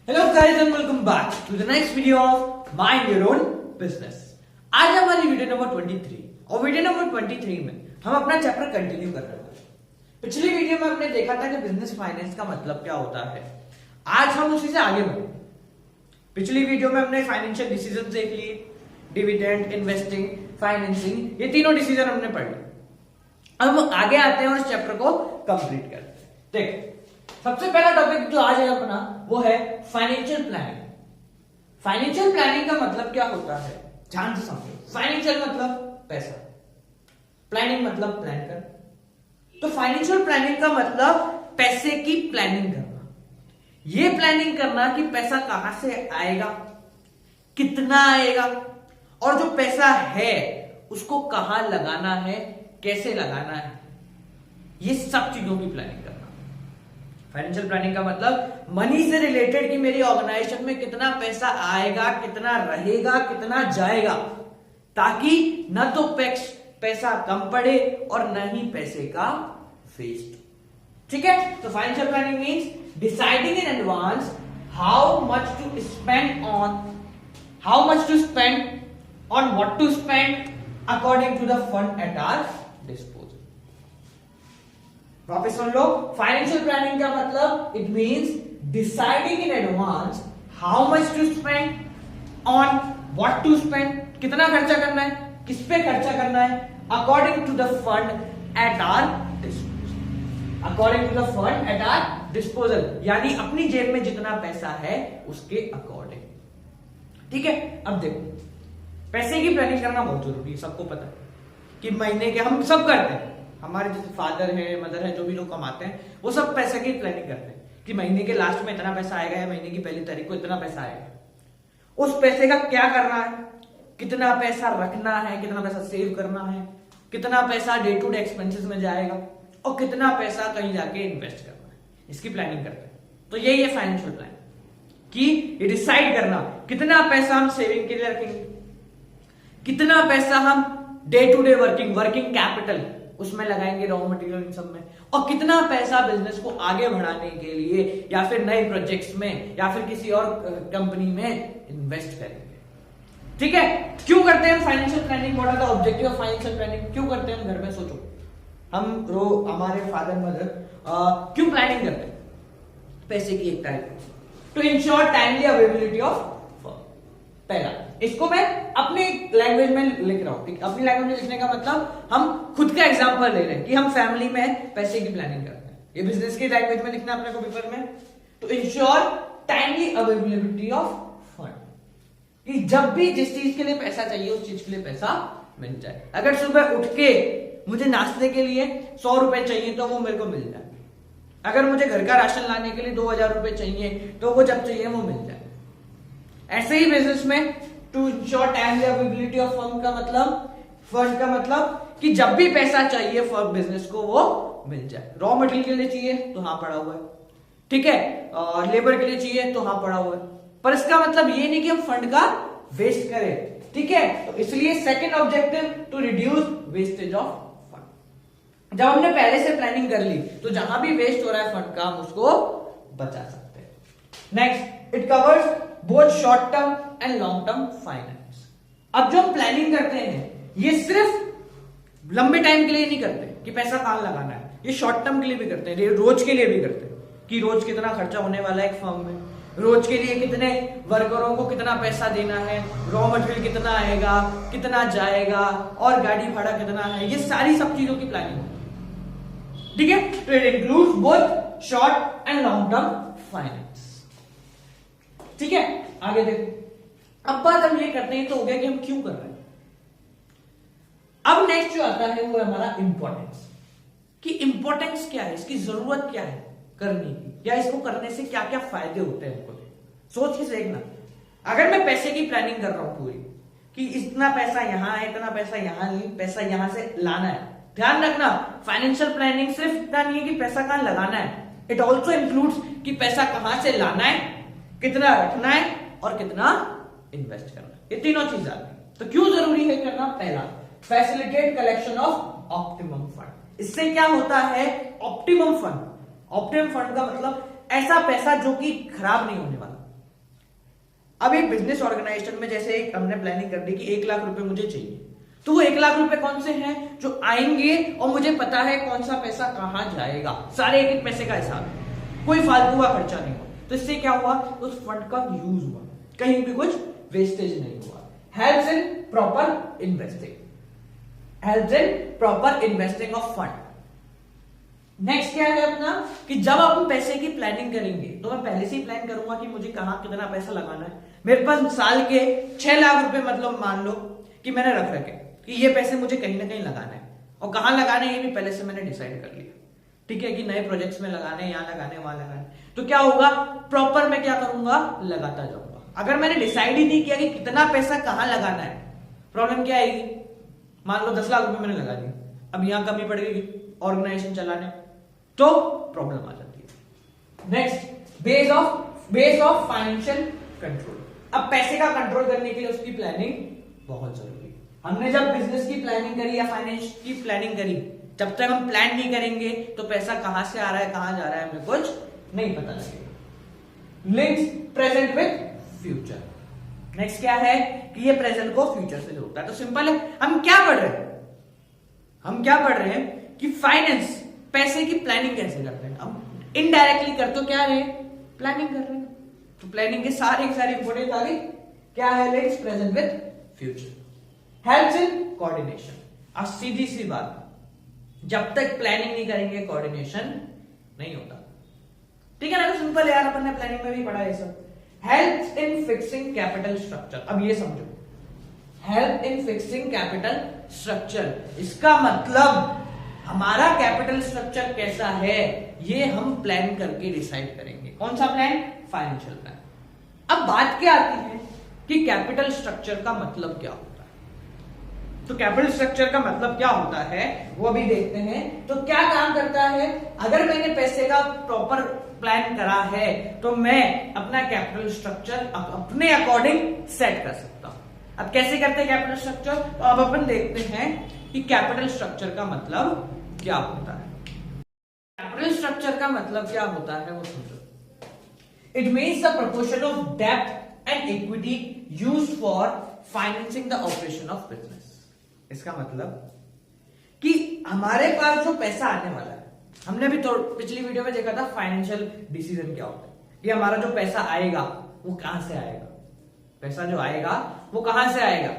Hello guys and welcome back to the next video of mind your own business. आज हमारी video number 23 और video number 23 में हम अपना चैप्टर कंटिन्यू कर रहे हैं। पिछली वीडियो में हमने देखा था कि बिजनेस फाइनेंस का मतलब क्या होता है। आज हम उसी से आगे बढ़े। पिछली वीडियो में हमने फाइनेंशियल डिसीजन देख लिए, डिविडेंड, इन्वेस्टिंग, फाइनेंसिंग, ये तीनों डिसीजन हमने पढ़ लिए। अब हम आगे आते हैं और इस चैप्टर को कंप्लीट करते हैं। देख, सबसे पहला टॉपिक जो आज है अपना वो है फाइनेंशियल प्लानिंग। फाइनेंशियल प्लानिंग का मतलब क्या होता है, ध्यान से समझो। फाइनेंशियल मतलब पैसा, प्लानिंग मतलब प्लान कर। तो फाइनेंशियल प्लानिंग का मतलब पैसे की प्लानिंग करना। ये प्लानिंग करना कि पैसा कहां से आएगा, कितना आएगा, और जो पैसा है उसको कहां लगाना है, कैसे लगाना है, ये सब चीजों की प्लानिंग करना। फाइनेंशियल प्लानिंग का मतलब मनी से रिलेटेड कि मेरी ऑर्गेनाइजेशन में कितना पैसा आएगा, कितना रहेगा, कितना जाएगा, ताकि न तो पैसा कम पड़े और न ही पैसे का वेस्ट। ठीक है, तो financial planning means deciding in advance how much to spend on what to spend according to the fund at our disposal. वापस सुन लो, फाइनेंशियल प्लानिंग का मतलब it means deciding in advance how much to spend on what to spend, कितना खर्चा करना है, किस पे खर्चा करना है, according to the fund at our disposal. According to the fund at our disposal यानी अपनी जेब में जितना पैसा है उसके अकॉर्डिंग। ठीक है, अब देखो, पैसे की प्लानिंग करना बहुत जरूरी है। सबको पता है कि महीने के हम सब करते हैं, हमारे जैसे फादर है, मदर है, जो भी लोग कमाते हैं वो सब पैसे की प्लानिंग करते हैं कि महीने के लास्ट में इतना पैसा आएगा या महीने की पहली तारीख को इतना पैसा आएगा। उस पैसे का क्या करना है, कितना पैसा रखना है, कितना पैसा सेव करना है, कितना पैसा डे टू डे एक्सपेंसेस में जाएगा और कितना पैसा कहीं जाके इन्वेस्ट करना है, इसकी प्लानिंग करते हैं। तो यही है फाइनेंशियल प्लान कि ये डिसाइड करना कितना पैसा हम सेविंग के लिए रखेंगे, कितना पैसा हम day to day working capital उसमें लगाएंगे, रॉ मटेरियल इन सब में, और कितना पैसा बिजनेस को आगे बढ़ाने के लिए या फिर नए प्रोजेक्ट्स में या फिर किसी और कंपनी में इन्वेस्ट करेंगे। ठीक है, क्यों करते हैं financial planning? What are the objective of financial planning? क्यों करते हैं हम? घर में सोचो, हमारे फादर मदर क्यों प्लानिंग करते हैं? पैसे की एक type two ensure timely availability of. पहला, इसको मैं अपनी लैंग्वेज में लिख रहा हूं। अपनी लैंग्वेज में लिखने का मतलब हम खुद का एग्जांपल ले रहे हैं कि हम फैमिली में पैसे की प्लानिंग करते हैं। ये बिजनेस की लैंग्वेज में लिखना अपने को पेपर में, तो ensure timely availability of fund, कि जब भी जिस चीज के लिए पैसा चाहिए उस चीज के लिए पैसा मिल जाए। अगर सुबह उठ के मुझे नाश्ते के लिए 100 रुपए चाहिए तो वो मेरे को मिल जाए। अगर मुझे घर का राशन लाने के लिए 2000 रुपए चाहिए तो वो जब चाहिए वो मिल जाए। ऐसे ही बिजनेस में to ensure timely availability of fund का मतलब कि जब भी पैसा चाहिए फॉर बिजनेस को वो मिल जाए। रॉ मटेरियल के लिए चाहिए तो हाँ पड़ा हुआ है, ठीक है, और लेबर के लिए चाहिए तो हाँ पड़ा हुआ है, पर इसका मतलब ये नहीं कि हम फंड का वेस्ट करें। ठीक है, तो इसलिए second objective to reduce wastage of fund. जब हमने पहले से प्लानिंग कर ली तो जहां भी वेस्ट हो रहा है फंड का हम उसको बचा सकते हैं। Next, it covers both short term and long term finance. अब जो हम प्लानिंग करते हैं ये सिर्फ लंबे टाइम के लिए नहीं करते कि पैसा कहां लगाना है, ये शॉर्ट टर्म के लिए भी करते हैं, रोज के लिए भी करते हैं कि रोज कितना खर्चा होने वाला है एक फर्म में, रोज के लिए कितने वर्करों को कितना पैसा देना है, रॉ मटेरियल कितना आएगा, कितना जाएगा, और गाड़ी भाड़ा कितना है, ये सारी सब चीजों की प्लानिंग होती है। ठीक है, तो it includes both short and long term finance. ठीक है, आगे देखो, अब बात हम ये करते हैं तो हो गया कि हम क्यों कर रहे हैं। अब नेक्स्ट जो आता है वो है हमारा इंपॉर्टेंस, कि इंपॉर्टेंस क्या है, इसकी जरूरत क्या है करने की, या इसको करने से क्या क्या फायदे होते हैं हमको। सोच के देखना, अगर मैं पैसे की प्लानिंग कर रहा हूं पूरी कि इतना पैसा यहां है, इतना पैसा यहां नहीं, पैसा यहां से लाना है। ध्यान रखना, फाइनेंशियल प्लानिंग सिर्फ इतना नहीं है कि पैसा कहां लगाना है, इट ऑल्सो इंक्लूड्स कि पैसा कहां से लाना है, कितना रखना है और कितना इन्वेस्ट करना है। ये तीनों चीज आती है। तो क्यों जरूरी है करना? पहला, facilitate collection of optimum fund. इससे क्या होता है? ऑप्टिमम फंड का मतलब ऐसा पैसा जो कि खराब नहीं होने वाला, अब एक बिजनेस ऑर्गेनाइजेशन में जैसे एक हमने प्लानिंग कर दी कि 1 लाख रुपए मुझे चाहिए, तो वो 1 लाख रुपए कौन से हैं जो आएंगे और मुझे पता है कौन सा पैसा कहां जाएगा, सारे एक एक पैसे का हिसाब है, कोई फालतू का खर्चा नहीं हुआ। तो इससे क्या हुआ, उस फंड का यूज हुआ, कहीं भी कुछ वेस्टेज नहीं हुआ। Helps in proper investing, helps in proper investing of fund. Next क्या है अपना कि जब आप पैसे की प्लानिंग करेंगे तो मैं पहले से ही प्लान करूंगा कि मुझे कहां कितना पैसा लगाना है। मेरे पास साल के 6 लाख रुपए मतलब मान लो कि मैंने रख रखे कि ये पैसे मुझे कहीं ना कहीं लगाना है, और कहां लगाना है ये भी पहले से मैंने डिसाइड कर लिया, ठीक है, कि नए प्रोजेक्ट्स में लगाने, यहां लगाने, वहां लगाने। तो क्या होगा, प्रॉपर मैं क्या करूंगा, लगाता जाऊंगा। अगर मैंने डिसाइड ही नहीं किया कि कितना पैसा कहां लगाना है, प्रॉब्लम क्या आएगी, मान लो 10 लाख रुपए मैंने लगा दिया, अब यहां कमी पड़ गई ऑर्गेनाइजेशन चलाने, तो प्रॉब्लम आ जाती है। Next, base of financial control. अब पैसे का कंट्रोल करने के लिए उसकी प्लानिंग बहुत जरूरी है। हमने जब बिजनेस की प्लानिंग करी या फाइनेंस की प्लानिंग करी, जब तक हम प्लान नहीं करेंगे तो पैसा कहां से आ रहा है कहां जा रहा है हमें कुछ नहीं पता लगेगा। Links present with future. Next क्या है कि ये प्रेजेंट को फ्यूचर से जोड़ता है। तो सिंपल है, हम क्या पढ़ रहे हैं कि फाइनेंस, पैसे की प्लानिंग कैसे करते हैं। अब इनडायरेक्टली कर तो क्या रहे, प्लानिंग कर रहे हैं। तो प्लानिंग के सारे इंपोर्टेंट आगे क्या है, links present with future, helps in coordination. अब सीधी सी बात, जब तक प्लानिंग नहीं करेंगे कोऑर्डिनेशन नहीं होता, ठीक है ना। तो सिंपल यार, अपन ने प्लानिंग में भी पढ़ा है सब। Helps in fixing capital structure. अब ये समझो, help in fixing capital structure, इसका मतलब हमारा कैपिटल स्ट्रक्चर कैसा है ये हम प्लान करके डिसाइड करेंगे। कौन सा प्लान, फाइनेंशियल प्लान। अब बात क्या आती है कि कैपिटल स्ट्रक्चर का मतलब क्या होता है। तो कैपिटल स्ट्रक्चर का मतलब क्या होता है वो अभी देखते हैं। तो क्या काम करता है, अगर मैंने पैसे का प्रॉपर प्लान करा है तो मैं अपना कैपिटल स्ट्रक्चर अपने अकॉर्डिंग सेट कर सकता हूं। अब कैसे करते हैं कैपिटल स्ट्रक्चर, तो अब अपन देखते हैं कि कैपिटल स्ट्रक्चर का मतलब क्या होता है। कैपिटल स्ट्रक्चर का मतलब क्या होता है वो समझो। It means the proportion of डेब्ट and equity used for financing the operation of business. इसका मतलब कि हमारे पास जो पैसा आने वाला है, हमने अभी तो पिछली वीडियो में देखा था फाइनेंशियल डिसीजन क्या होता है, कि हमारा जो पैसा आएगा वो कहां से आएगा। पैसा जो आएगा वो कहां से आएगा,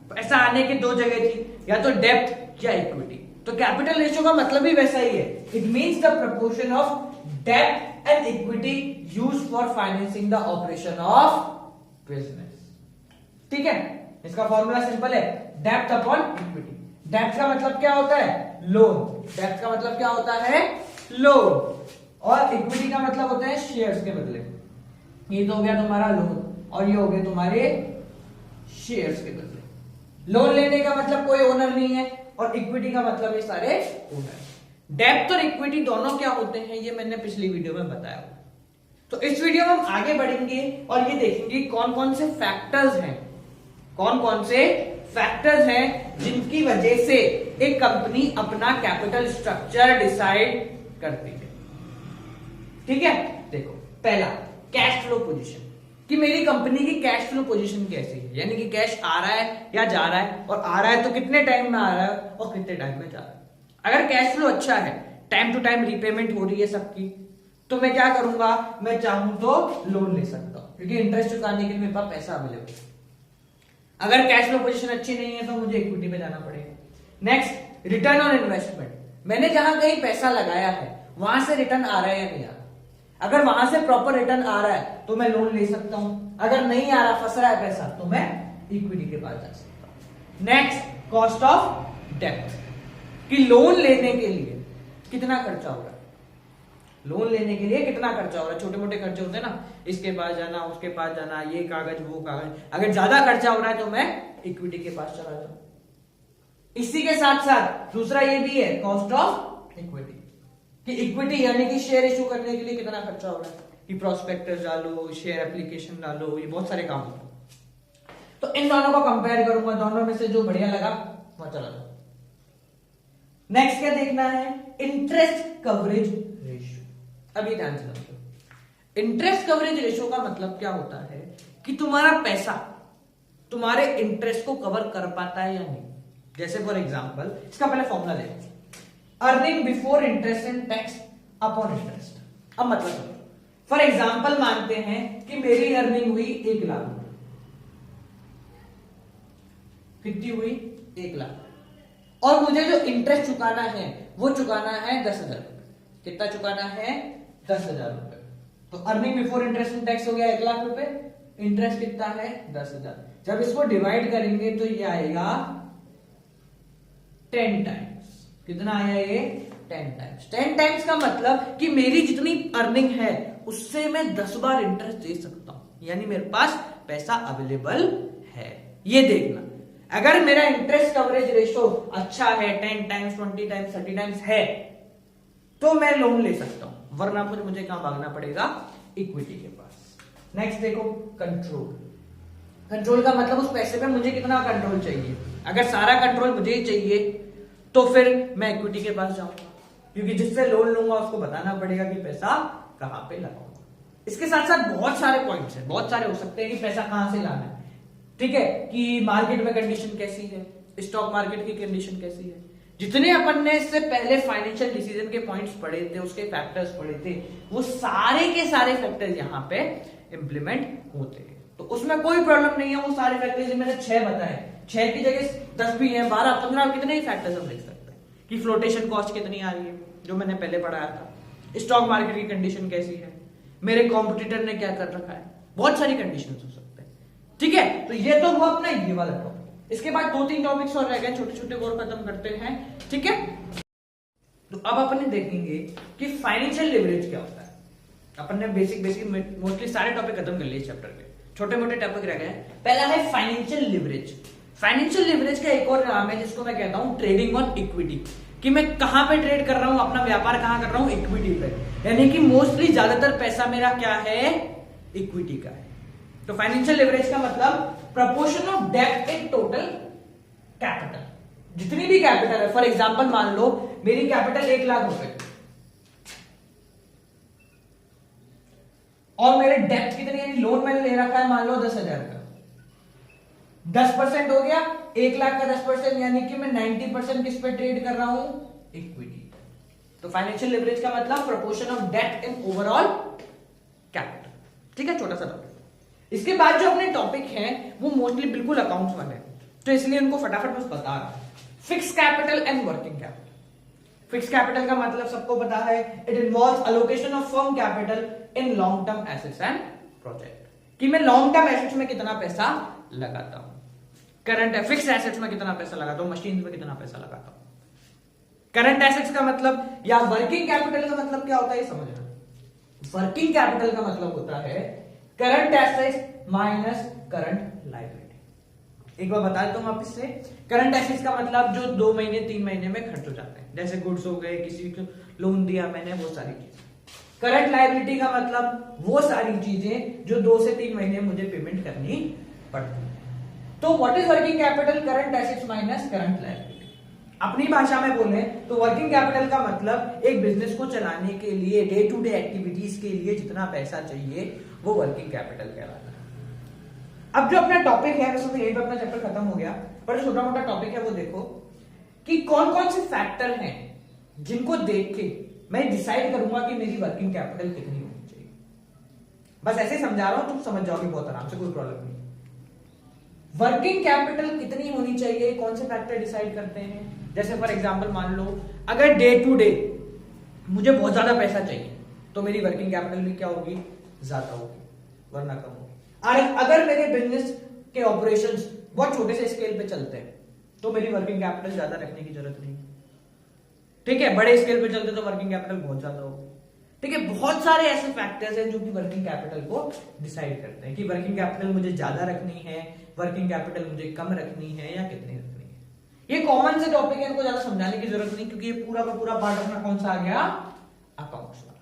पैसा आने की 2 जगह थी, या तो डेब्ट या इक्विटी। तो कैपिटल रेशियो का मतलब ही वैसा ही है। It means the proportion of डेब्ट and equity used for financing the operation of business, ठीक है। इसका फॉर्मूला सिंपल है, डेब्ट अपॉन इक्विटी। डेब्ट का मतलब क्या होता है, लोन। डेब्ट का मतलब क्या होता है, लोन। और इक्विटी का मतलब होता है शेयर्स के बदले। ये तो हो गया तुम्हारा लोन और ये हो गए तुम्हारे शेयर्स के बदले। लोन लेने का मतलब कोई ओनर नहीं है और इक्विटी का मतलब ये सारे ओनर। डेब्ट और इक्विटी दोनों क्या होते हैं ये मैंने पिछली वीडियो में बताया। तो इस वीडियो में हम आगे बढ़ेंगे और ये देखेंगे कौन कौन से फैक्टर्स हैं, कौन कौन से फैक्टर्स हैं जिनकी वजह से एक कंपनी अपना कैपिटल स्ट्रक्चर डिसाइड करती है, ठीक है। देखो, पहला कैश फ्लो पोजीशन, कि मेरी कंपनी की कैश फ्लो पोजीशन कैसी है, यानी कि कैश आ रहा है या जा रहा है, और आ रहा है तो कितने टाइम में आ रहा है और कितने टाइम में जा रहा है। अगर कैश फ्लो अच्छा है, टाइम टू टाइम रीपेमेंट हो रही है सबकी, तो मैं क्या करूंगा, मैं चाहूं तो लोन ले सकता हूं क्योंकि इंटरेस्ट चुकाने के लिए मेरे पास पैसा अवेलेबल है। अगर कैश फ्लो पोजीशन अच्छी नहीं है तो मुझे इक्विटी पे जाना पड़ेगा। नेक्स्ट, रिटर्न ऑन इन्वेस्टमेंट, मैंने जहां कहीं पैसा लगाया है वहां से रिटर्न आ रहा है या नहीं आ रहा। अगर वहां से प्रॉपर रिटर्न आ रहा है तो मैं लोन ले सकता हूं, अगर नहीं आ रहा, फंस रहा है पैसा, तो मैं इक्विटी के पास जा सकता हूं। नेक्स्ट, कॉस्ट ऑफ डेब्ट, कि लोन लेने के लिए कितना खर्चा हो रहा है, लोन लेने के लिए कितना खर्चा हो रहा है। छोटे मोटे खर्चे होते हैं ना, इसके पास जाना, उसके पास जाना, ये कागज वो कागज, अगर ज्यादा खर्चा हो रहा है तो मैं इक्विटी के पास चला जाऊं। इसी के साथ साथ दूसरा ये भी है कॉस्ट ऑफ इक्विटी, कि इक्विटी यानी कि शेयर इशू करने के लिए कितना खर्चा हो रहा है, कि प्रोस्पेक्टस डालो, शेयर एप्लीकेशन डालो, ये बहुत सारे काम होते हैं। तो इन दोनों को कंपेयर करूंगा, दोनों में से जो बढ़िया लगा वहां चला जाऊं। नेक्स्ट क्या देखना है, इंटरेस्ट कवरेज रेशियो। अभी ध्यान से समझो, इंटरेस्ट कवरेज रेशियो का मतलब क्या होता है कि तुम्हारा पैसा तुम्हारे इंटरेस्ट को कवर कर पाता है या नहीं। जैसे फॉर एग्जांपल इसका पहले फॉर्मूला देखो, earning before interest and tax upon interest. अब मतलब फॉर एग्जांपल मानते हैं कि मेरी अर्निंग हुई 1 लाख रुपए। कितनी हुई? 1 लाख। और मुझे जो इंटरेस्ट चुकाना है वो चुकाना है 10,000 रुपए। कितना चुकाना है? 10,000 रुपए। तो earning before interest and tax हो गया 1 लाख रुपए, इंटरेस्ट कितना है? 10,000। जब इसको डिवाइड करेंगे तो ये आएगा 10 टाइम्स। कितना आया ये? 10 टाइम्स। 10 टाइम्स का मतलब कि मेरी जितनी अर्निंग है उससे मैं 10 बार इंटरेस्ट दे सकता हूं, यानी मेरे पास पैसा अवेलेबल है। ये देखना, अगर मेरा इंटरेस्ट कवरेज रेशो अच्छा है, 10 टाइम्स, 20 टाइम्स, 30 टाइम्स है, तो मैं लोन ले सकता हूं, वरना फिर मुझे कहां भागना पड़ेगा? इक्विटी के पास। नेक्स्ट देखो, कंट्रोल। कंट्रोल का मतलब उस पैसे पे मुझे कितना कंट्रोल चाहिए। अगर सारा कंट्रोल मुझे ही चाहिए तो फिर मैं इक्विटी के पास जाऊंगा, क्योंकि जिससे लोन लूंगा उसको बताना पड़ेगा कि पैसा कहां पे लगाऊंगा। इसके साथ साथ बहुत सारे पॉइंट्स हैं, बहुत सारे हो सकते हैं कि पैसा कहां से लाना है। ठीक है, कि मार्केट में कंडीशन कैसी है, स्टॉक मार्केट की कंडीशन कैसी है। जितने अपन ने इससे पहले फाइनेंशियल डिसीजन के पॉइंट्स पढ़े थे, उसके फैक्टर्स पढ़े थे, वो सारे के सारे फैक्टर्स यहां पे इंप्लीमेंट होते हैं। तो उसमें कोई प्रॉब्लम नहीं है। वो सारे फैक्टर्स मैंने 6 बताए, 6 की जगह 10 भी है, 12, 15, कितने ही फैक्टर्स हम देख सकते हैं कि फ्लोटेशन कॉस्ट कितनी आ रही है, जो मैंने पहले पढ़ाया था, स्टॉक मार्केट की कंडीशन कैसी है, मेरे कॉम्पिटिटर ने क्या कर रखा है, बहुत सारी कंडीशंस हो सकते हैं। ठीक है, तो ये तो हुआ अपना ये वाला टॉपिक। इसके बाद 2-3 टॉपिक्स और रह गए, छोटे छोटे और खत्म करते हैं। ठीक है, तो अब अपन देखेंगे कि फाइनेंशियल लिवरेज क्या होता है। अपन ने बेसिक मोस्टली सारे टॉपिक खत्म कर लिए चैप्टर के, छोटे मोटे टॉपिक रह गए। पहला है फाइनेंशियल लिवरेज। फाइनेंशियल लिवरेज का एक और नाम है जिसको मैं कहता हूं ट्रेडिंग ऑन इक्विटी, कि मैं कहां पे ट्रेड कर रहा हूं, अपना व्यापार कहां कर रहा हूं? इक्विटी पे। यानी कि मोस्टली ज्यादातर पैसा मेरा क्या है? इक्विटी का है। तो फाइनेंशियल लिवरेज का मतलब प्रपोर्शन ऑफ डेब्ट इन टोटल कैपिटल। जितनी भी कैपिटल है, फॉर एग्जांपल मान लो मेरी कैपिटल 1 लाख रुपए और मेरे डेब्ट कितनी, यानी लोन मैंने ले रखा है मान लो 10,000 का, 10% हो गया 1 लाख का 10%, यानी कि मैं 90% किस पे ट्रेड कर रहा हूं? इक्विटी। तो फाइनेंशियल लिवरेज का मतलब प्रपोर्शन ऑफ डेब्ट इन ओवरऑल कैपिटल। ठीक है, छोटा सा टॉपिक। इसके बाद जो अपने टॉपिक हैं वो मोस्टली बिल्कुल अकाउंट्स वाले हैं, तो इसलिए उनको फटाफट बस बता रहा हूं। Fix capital and working capital. Fix capital का मतलब सबको पता है, it involves allocation of firm capital in long term assets and project, कि मैं लॉन्ग टर्म एसेट्स में कितना पैसा लगाता हूं, करंट फिक्स एसेट्स में कितना पैसा लगाता हूं, मशीन में कितना पैसा लगाता हूं। करंट एसेट्स का मतलब या वर्किंग कैपिटल का मतलब क्या होता है, समझना। वर्किंग कैपिटल का मतलब होता है current assets minus current liability. एक बार बता देता हूं वापस से। करंट एसेट्स का मतलब जो 2 महीने 3 महीने में खर्च हो जाते हैं, जैसे गुड्स हो गए, किसी को लोन दिया मैंने, वो सारी चीजें। करंट लायबिलिटी का मतलब वो सारी चीजें जो 2 से 3 महीने मुझे पेमेंट करनी पड़ती है। तो what is working capital? Current assets minus current liability. अपनी भाषा में बोले तो वर्किंग कैपिटल का मतलब एक बिजनेस को चलाने के लिए, डे टू डे एक्टिविटीज के लिए जितना पैसा चाहिए वो वर्किंग कैपिटल कहलाता है। अब जो अपना टॉपिक है, वैसे तो यही पे अपना चैप्टर खत्म हो गया, पर छोटा मोटा टॉपिक है वो देखो कि कौन कौन से फैक्टर हैं जिनको देख के मैं डिसाइड करूंगा कि मेरी वर्किंग कैपिटल कितनी होनी चाहिए। बस ऐसे समझा रहा हूं, तुम समझ जाओगे बहुत आराम से, कोई प्रॉब्लम नहीं। वर्किंग कैपिटल कितनी होनी चाहिए, कौन से फैक्टर डिसाइड करते हैं? जैसे फॉर एग्जांपल मान लो अगर डे टू डे मुझे बहुत ज्यादा पैसा चाहिए तो मेरी वर्किंग कैपिटल भी क्या होगी? ज्यादा होगी, वरना कम होगी। और अगर मेरे बिजनेस के ऑपरेशंस बहुत छोटे से स्केल पे चलते हैं तो मेरी वर्किंग कैपिटल ज्यादा रखने की जरूरत नहीं। ठीक है, बड़े स्केल पे चलते तो वर्किंग कैपिटल बहुत ज्यादा होगी। ठीक है, बहुत सारे ऐसे फैक्टर्स हैं जो कि वर्किंग कैपिटल को डिसाइड करते हैं कि वर्किंग कैपिटल मुझे ज्यादा रखनी है, वर्किंग कैपिटल मुझे कम रखनी है या कितनी रखनी है। ये कॉमन से टॉपिक है, इनको ज्यादा समझाने की जरूरत नहीं, क्योंकि ये पूरा का पूरा पार्ट अपना कौन सा आ गया? अकाउंट्स वाला।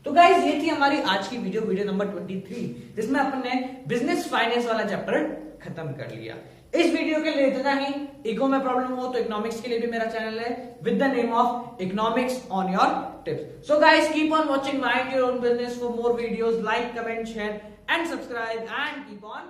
तो गाइस ये थी हमारी आज की वीडियो नंबर 23, जिसमें अपन ने बिजनेस फाइनेंस वाला चैप्टर खत्म कर लिया। इस वीडियो के लिए इतना ही। इको में प्रॉब्लम हो तो इकोनॉमिक्स के लिए भी मेरा चैनल है with the name of economics on your tips. So guys keep on watching mind your own business for more videos, like comment share and subscribe and keep on